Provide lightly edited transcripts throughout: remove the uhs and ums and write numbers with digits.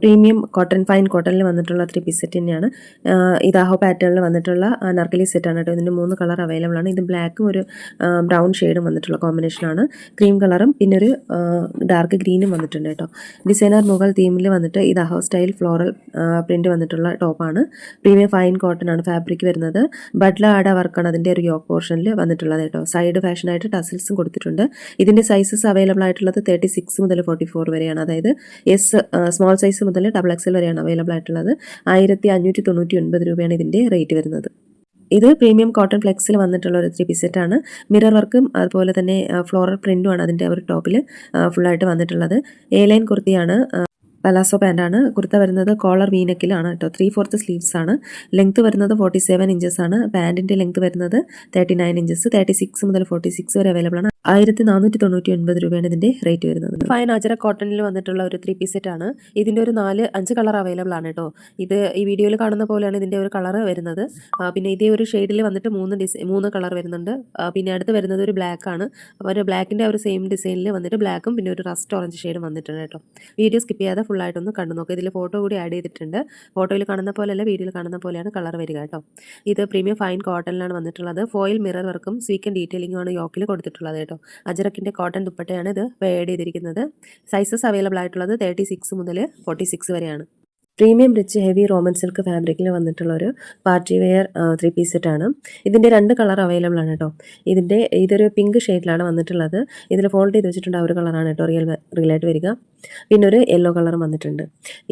Premium cotton fine കോട്ടണിൽ വന്നിട്ടുള്ള 3 piece set തന്നെയാണ്. ഇതാഹോ പാറ്റേണിൽ വന്നിട്ടുള്ള അനാർക്കലി സെറ്റാണ് കേട്ടോ. ഇതിൻ്റെ 3 കളർ അവൈലബിൾ ആണ്. ഇത് ബ്ലാക്കും ഒരു ബ്രൗൺ ഷെയ്ഡും വന്നിട്ടുള്ള കോമ്പിനേഷനാണ്. ക്രീം കളറും പിന്നെ ഒരു ഡാർക്ക് ഗ്രീനും വന്നിട്ടുണ്ട് കേട്ടോ. ഡിസൈനർ മുഗൾ തീമിൽ വന്നിട്ട് ഇതാഹോ സ്റ്റൈൽ ഫ്ലോറൽ പ്രിൻറ്റ് വന്നിട്ടുള്ള ടോപ്പാണ്. പ്രീമിയം ഫൈൻ കോട്ടൺ ആണ് ഫാബ്രിക് വരുന്നത്. ബട്ട്ല ആഡ വർക്കാണ് അതിൻ്റെ ഒരു യോക്ക് പോർഷനിൽ വന്നിട്ടുള്ളത് കേട്ടോ. സൈഡ് ഫാഷനായിട്ട് ടസിൽസും കൊടുത്തിട്ടുണ്ട്. ഇതിൻ്റെ സൈസസ് അവൈലബിൾ ആയിട്ടുള്ളത് 36 മുതൽ 44 വരെയാണ്. അതായത് സ്മോൾ സൈസ് മുതൽ XXL വരെയാണ് അവൈലബിൾ ആയിട്ടുള്ളത്. 1599 രൂപയാണ് ഇതിൻ്റെ റേറ്റ് വരുന്നത്. ഇത് പ്രീമിയം കോട്ടൺ ഫ്ലെക്സിൽ വന്നിട്ടുള്ള ഒരു 3 പീസ് സെറ്റാണ്. മിറർ വർക്കും അതുപോലെ തന്നെ ഫ്ലോറൽ പ്രിൻറ്റുമാണ് അതിൻ്റെ ഒരു ടോപ്പിൽ ഫുള്ളായിട്ട് വന്നിട്ടുള്ളത്. എ ലൈൻ കുർത്തിയാണ്. പലാസോ പാൻറ്റാണ്. കുർത്ത വരുന്നത് കോളർ വീനെക്കിലാണ് കേട്ടോ. 3/4 സ്ലീവ്സ് ആണ്. ലെങ്ത് വരുന്നത് 47 ഇഞ്ചസ് ആണ്. പാൻറ്റിൻ്റെ ലെങ്ത് വരുന്നത് 39 ഇഞ്ചസ്. 36 മുതൽ 46 വരെ അവൈലബിൾ ആണ്. 1499 രൂപയാണ് ഇതിൻ്റെ റേറ്റ് വരുന്നത്. ഫൈൻ അജറ കോട്ടണിൽ വന്നിട്ടുള്ള ഒരു 3 പീസ് സെറ്റ് ആണ്. ഇതിൻ്റെ ഒരു 4-5 കളർ അവൈലബിൾ ആണ് കേട്ടോ. ഇത് ഈ വീഡിയോയിൽ കാണുന്ന പോലെയാണ് ഇതിൻ്റെ ഒരു കളർ വരുന്നത്. പിന്നെ ഇതേ ഒരു ഷെയ്ഡിൽ വന്നിട്ട് 3 കളർ വരുന്നുണ്ട്. പിന്നെ അടുത്ത് വരുന്നത് ഒരു ബ്ലാക്ക് ആണ്. അപ്പോൾ ഒരു ബ്ലാക്കിൻ്റെ ഒരു സെയിം ഡിസൈനിൽ വന്നിട്ട് ബ്ലാക്കും പിന്നെ ഒരു റസ്റ്റ് ഓറഞ്ച് ഷെയ്ഡും വന്നിട്ടുണ്ട് കേട്ടോ. വീഡിയോ സ്കിപ്പ് ചെയ്യാതെ ഫുള്ളായിട്ടൊന്ന് കണ്ടു നോക്കുക. ഇതിൽ ഫോട്ടോ കൂടി ആഡ് ചെയ്തിട്ടുണ്ട്. ഫോട്ടോയിൽ കാണുന്ന പോലെയല്ല, വീഡിയോയിൽ കാണുന്ന പോലെയാണ് കളർ വരിക കേട്ടോ. ഇത് പ്രീമിയം ഫൈൻ കോട്ടണിലാണ് വന്നിട്ടുള്ളത്. ഫോയിൽ മിറർ വർക്കും സ്വീക്കൻ ഡീറ്റെയിലിംഗുമാണ് യോക്കിൽ കൊടുത്തിട്ടുള്ളത് കേട്ടോ. അജറക്കിൻ്റെ കോട്ടൺ ദുപ്പട്ടയാണ് ഇത് ആഡ് ചെയ്തിരിക്കുന്നത്. സൈസസ് അവൈലബിൾ ആയിട്ടുള്ളത് 36 മുതൽ 46 വരെയാണ്. Premium rich heavy Roman silk ഫാബ്രിക്കിൽ വന്നിട്ടുള്ള ഒരു പാർട്ടി വെയർ 3 പീസ് സെറ്റാണ്. ഇതിൻ്റെ 2 കളർ അവൈലബിൾ ആണ് കേട്ടോ. ഇതൊരു പിങ്ക് ഷെയ്ഡിലാണ് വന്നിട്ടുള്ളത്. ഇതിൽ ഫോൾഡ് ചെയ്ത് വെച്ചിട്ടുണ്ട് ആ ഒരു കളറാണ് കേട്ടോ റിയലായിട്ട് വരിക. പിന്നെ ഒരു യെല്ലോ കളറും വന്നിട്ടുണ്ട്.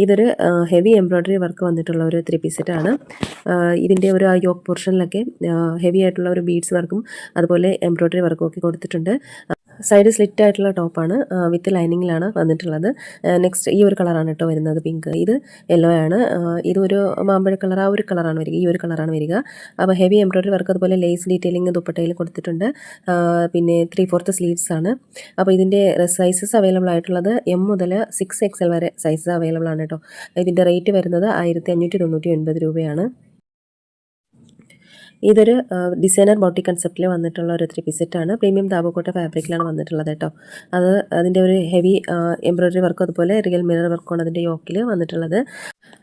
ഇതൊരു ഹെവി എംബ്രോയ്ഡറി വർക്ക് വന്നിട്ടുള്ള ഒരു 3 പീസ് സെറ്റാണ്. ഇതിൻ്റെ ഒരു യോക്ക് പോർഷനിലൊക്കെ ഹെവി ആയിട്ടുള്ള ഒരു ബീഡ്സ് വർക്കും അതുപോലെ എംബ്രോയ്ഡറി വർക്കും ഒക്കെ കൊടുത്തിട്ടുണ്ട്. സൈഡ് സ്ലിറ്റ് ആയിട്ടുള്ള ടോപ്പാണ്. വിത്ത് ലൈനിങ്ങിലാണ് വന്നിട്ടുള്ളത്. നെക്സ്റ്റ് ഈ ഒരു കളറാണ് കേട്ടോ വരുന്നത്, പിങ്ക്. ഇത് യെല്ലോ ആണ്. ഇതൊരു മാമ്പഴ കളർ, ആ ഒരു കളറാണ് വരിക. ഈ ഒരു കളറാണ് വരിക. അപ്പോൾ ഹെവി എംബ്രോയ്ഡറി വർക്ക് അതുപോലെ ലേസ് ഡീറ്റെയിലിംഗ് ദുപ്പട്ടയിൽ കൊടുത്തിട്ടുണ്ട്. പിന്നെ 3/4 സ്ലീവ്സ് ആണ്. അപ്പോൾ ഇതിൻ്റെ സൈസസ് അവൈലബിൾ ആയിട്ടുള്ളത് M മുതൽ 6XL വരെ സൈസ് അവൈലബിൾ ആണ് കേട്ടോ. ഇതിൻ്റെ റേറ്റ് വരുന്നത് 1599 രൂപയാണ്. ഇതൊരു ഡിസൈനർ ബോട്ടി കൺസെപ്റ്റിൽ വന്നിട്ടുള്ള ഒരു 3 പീസ് സെറ്റാണ്. പ്രീമിയം താബോക്കോട്ട ഫാബ്രിക്കിലാണ് വന്നിട്ടുള്ളത് കേട്ടോ. അതിൻ്റെ ഒരു ഹെവി എംബ്രോയ്ഡറി വർക്കും അതുപോലെ റിയൽ മിറർ വർക്കുമാണ് അതിൻ്റെ യോക്കിൽ വന്നിട്ടുള്ളത്.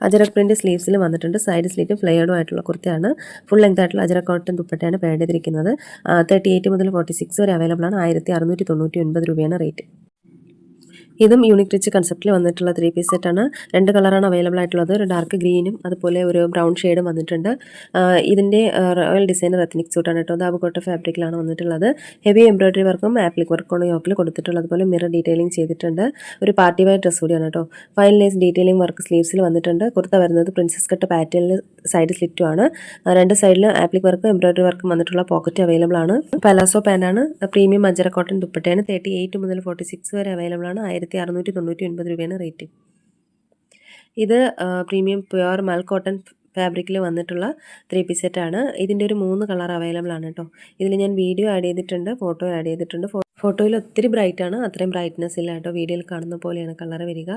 അജറക് പ്രിൻ്റ് സ്ലീവ്സിൽ വന്നിട്ടുണ്ട്. സൈഡ് സ്ലീറ്റും ഫ്ലെയർഡും ആയിട്ടുള്ള കുർത്തിയാണ്. ഫുൾ ലെങ്ത് ആയിട്ടുള്ള അജറക് കോട്ടൺ ദുപ്പട്ടയാണ് പാഡ് ചെയ്തിരിക്കുന്നത്. 38 മുതൽ 46 വരെ അവൈലബിൾ ആണ്. 1699 രൂപയാണ് റേറ്റ്. ഇതും യൂണിക് റിച്ച് കൺസെപ്റ്റിൽ വന്നിട്ടുള്ള 3 പീസ് സെറ്റാണ്. 2 കളറാണ് അവൈലബിൾ ആയിട്ടുള്ളത്. ഒരു ഡാർക്ക് ഗ്രീനും അതുപോലെ ഒരു ബ്രൗൺ ഷെയ്ഡും വന്നിട്ടുണ്ട്. ഇതിൻ്റെ റോയൽ ഡിസൈനർ എത്നിക് സൂട്ടാണ് കേട്ടോ. ദാബുകോട്ട ഫാബ്രിക്കിലാണ് വന്നിട്ടുള്ളത്. ഹെവി എംബ്രോയ്ഡറി വർക്കും ആപ്ലിക് വർക്കും യോക്കിൽ കൊടുത്തിട്ടുള്ളത്. അതുപോലെ മിറർ ഡീറ്റെയിലിംഗ് ചെയ്തിട്ടുണ്ട്. ഒരു പാർട്ടി വെയർ ഡ്രസ് കൂടിയാണ് കേട്ടോ. ഫൈൻ ലേസ് ഡീറ്റെയിലിംഗ് വർക്ക് സ്ലീവ്സിൽ വന്നിട്ടുണ്ട്. കുർത്ത വരുന്നത് പ്രിൻസസ് കട്ട് പാറ്റേണിൽ സൈഡ് സ്ലിറ്റും ആണ്. 2 സൈഡിലും ആപ്ലിക് വർക്കും എംബ്രോയ്ഡറി വർക്കും വന്നിട്ടുള്ള പോക്കറ്റ് അവൈലബിൾ ആണ്. പലാസോ പാൻ്റാണ്. പ്രീമിയം അജറ കോട്ടൺ ദുപ്പട്ടയാണ്. 38 മുതൽ 46 വരെ അവൈലബിൾ ആണ്. 1699 രൂപയാണ് റേറ്റ്. ഇത് പ്രീമിയം പ്യുവർ മൽ കോട്ടൺ ഫാബ്രിക്കിൽ വന്നിട്ടുള്ള 3 പീസ് സെറ്റാണ്. ഇതിൻ്റെ ഒരു 3 കളർ അവൈലബിൾ ആണ് കേട്ടോ. ഇതിൽ ഞാൻ വീഡിയോ ആഡ് ചെയ്തിട്ടുണ്ട്, ഫോട്ടോ ആഡ് ചെയ്തിട്ടുണ്ട്. ഫോട്ടോയിൽ ഒത്തിരി ബ്രൈറ്റാണ്, അത്രയും ബ്രൈറ്റ്നെസ് ഇല്ല കേട്ടോ. വീഡിയോയിൽ കാണുന്ന പോലെയാണ് കളർ വരിക.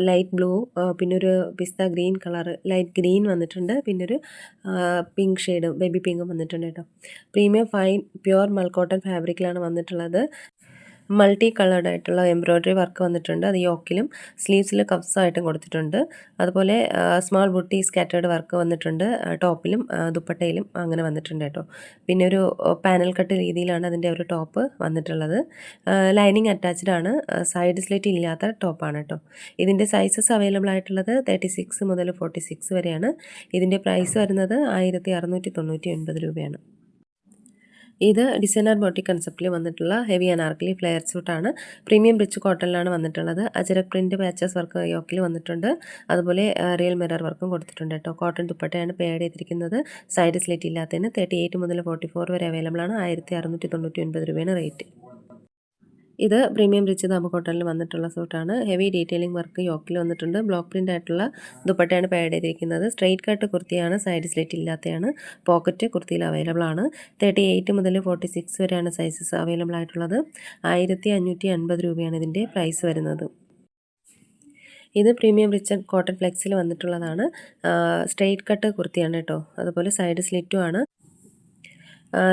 ലൈറ്റ് ബ്ലൂ, പിന്നെ ഒരു പിസ്ത ഗ്രീൻ കളർ, ലൈറ്റ് ഗ്രീൻ വന്നിട്ടുണ്ട്. പിന്നെ ഒരു പിങ്ക് ഷെയ്ഡ്, ബേബി പിങ്കും വന്നിട്ടുണ്ട് കേട്ടോ. പ്രീമിയം ഫൈൻ പ്യുവർ മൽ കോട്ടൺ ഫാബ്രിക്കിലാണ് വന്നിട്ടുള്ളത്. മൾട്ടി കളേർഡ് ആയിട്ടുള്ള എംബ്രോയ്ഡറി വർക്ക് വന്നിട്ടുണ്ട്. അത് യോക്കിലും സ്ലീവ്സിൽ കപ്സായിട്ടും കൊടുത്തിട്ടുണ്ട്. അതുപോലെ സ്മാൾ ബുട്ടി സ്കാറ്റേർഡ് വർക്ക് വന്നിട്ടുണ്ട്. ടോപ്പിലും ദുപ്പട്ടയിലും അങ്ങനെ വന്നിട്ടുണ്ട് കേട്ടോ. പിന്നെ ഒരു പാനൽ കട്ട് രീതിയിലാണ് അതിൻ്റെ ഒരു ടോപ്പ് വന്നിട്ടുള്ളത്. ലൈനിങ് അറ്റാച്ച്ഡ് ആണ്. സൈഡ് സ്ലിറ്റ് ഇല്ലാത്ത ടോപ്പാണ് കേട്ടോ. ഇതിൻ്റെ സൈസസ് അവൈലബിൾ ആയിട്ടുള്ളത് 36 മുതൽ 46 വരെയാണ്. ഇതിൻ്റെ പ്രൈസ് വരുന്നത് 1699 രൂപയാണ്. ഇത് ഡിസൈനർ ബോട്ടി കൺസെപ്റ്റിൽ വന്നിട്ടുള്ള ഹെവി അനാർക്കലി ഫ്ലെയർ സ്യൂട്ടാണ്. പ്രീമിയം റിച്ച് കോട്ടണിലാണ് വന്നിട്ടുള്ളത്. അജരക് പ്രിൻറ്റ് പാച്ചസ് വർക്ക് യോക്കിൽ വന്നിട്ടുണ്ട്. അതുപോലെ റിയൽ മിറർ വർക്കും കൊടുത്തിട്ടുണ്ട് കേട്ടോ. കോട്ടൺ ദുപ്പട്ടയാണ് പേഡ് ചെയ്തിരിക്കുന്നത്. സൈഡ് സ്ലിറ്റ് ഇല്ലാത്തതിന് 38 മുതൽ 44 വരെ അവൈലബിൾ ആണ്. 1699 രൂപയാണ് റേറ്റ്. ഇത് പ്രീമിയം റിച്ച് ദാബ് കോട്ടണിൽ വന്നിട്ടുള്ള സൂട്ടാണ്. ഹെവി ഡീറ്റെയിലിംഗ് വർക്ക് യോക്കിൽ വന്നിട്ടുണ്ട്. ബ്ലോക്ക് പ്രിൻ്റ് ആയിട്ടുള്ള ദുപ്പട്ടയാണ് പാഡ് ചെയ്തിരിക്കുന്നത്. സ്ട്രെയിറ്റ് കട്ട് കുർത്തിയാണ്. സൈഡ് സ്ലിറ്റ് ഇല്ലാത്തതാണ്. പോക്കറ്റ് കുർത്തിയിൽ അവൈലബിൾ ആണ്. 38 മുതൽ 46 വരെയാണ് സൈസസ് അവൈലബിൾ ആയിട്ടുള്ളത്. 1550 രൂപയാണ് ഇതിൻ്റെ പ്രൈസ് വരുന്നത്. ഇത് പ്രീമിയം റിച്ച് കോട്ടൺ ഫ്ലെക്സിൽ വന്നിട്ടുള്ളതാണ്. സ്ട്രെയിറ്റ് കട്ട് കുർത്തിയാണ് കേട്ടോ. അതുപോലെ സൈഡ് സ്ലിറ്റും ആണ്.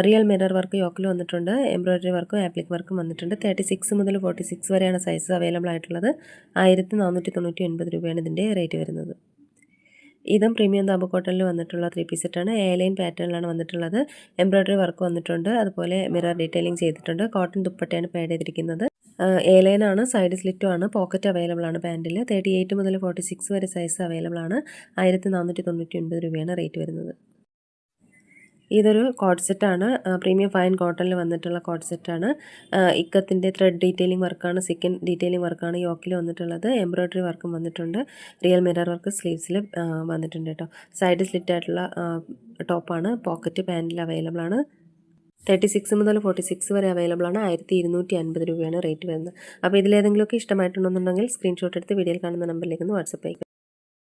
റിയൽ മിറർ വർക്ക് യോക്കിൽ വന്നിട്ടുണ്ട്. എംബ്രോയ്ഡറി വർക്കും ആപ്ലിക് വർക്കും വന്നിട്ടുണ്ട്. 36 മുതൽ 46 വരെയാണ് സൈസ് അവൈലബിൾ ആയിട്ടുള്ളത്. 1499 രൂപയാണ് ഇതിൻ്റെ റേറ്റ് വരുന്നത്. ഇതും പ്രീമിയം ദാബു കോട്ടണിൽ വന്നിട്ടുള്ള 3 പീസ് സെറ്റാണ്. എ ലൈൻ പാറ്റേണിലാണ് വന്നിട്ടുള്ളത്. എംബ്രോയ്ഡറി വർക്ക് വന്നിട്ടുണ്ട്. അതുപോലെ മിറർ ഡീറ്റെയിലിംഗ് ചെയ്തിട്ടുണ്ട്. കോട്ടൺ ദുപ്പട്ടയാണ് പാഡ് ചെയ്തിരിക്കുന്നത്. എ ലൈൻ ആണ്, സൈഡ് സ്ലിറ്റും ആണ്, പോക്കറ്റ് അവൈലബിൾ ആണ് പാൻറ്റിൽ. 38 മുതൽ 46 വരെ സൈസ് അവൈലബിൾ ആണ്. 1499 രൂപയാണ് റേറ്റ് വരുന്നത്. ഇതൊരു കോഡ് സെറ്റാണ്. പ്രീമിയം ഫൈൻ കോട്ടണിൽ വന്നിട്ടുള്ള കോഡ് സെറ്റാണ്. ഇക്കത്തിൻ്റെ ത്രെഡ് ഡീറ്റെയിലിംഗ് വർക്കാണ്, സിക്കൻ ഡീറ്റെയിലിംഗ് വർക്കാണ് യോക്കിൽ വന്നിട്ടുള്ളത്. എംബ്രോയ്ഡറി വർക്കും വന്നിട്ടുണ്ട്. റിയൽ മിറർ വർക്ക് സ്ലീവ്സിൽ വന്നിട്ടുണ്ട് കേട്ടോ. സൈഡ് സ്ലിറ്റ് ആയിട്ടുള്ള ടോപ്പാണ്. പോക്കറ്റ് പാൻറ്റിൽ അവൈലബിൾ ആണ്. 36 മുതൽ 46 വരെ അവൈലബിൾ ആണ്. 1250 രൂപയാണ് റേറ്റ് വരുന്നത്. അപ്പോൾ ഇതിലേതെങ്കിലുമൊക്കെ ഇഷ്ടമായിട്ടുണ്ടെന്നുണ്ടെങ്കിൽ സ്ക്രീൻഷോട്ട് എടുത്ത് വീഡിയോയിൽ കാണുന്ന നമ്പറിലേക്ക് ഒന്ന് വാട്സപ്പ് ചെയ്യുക.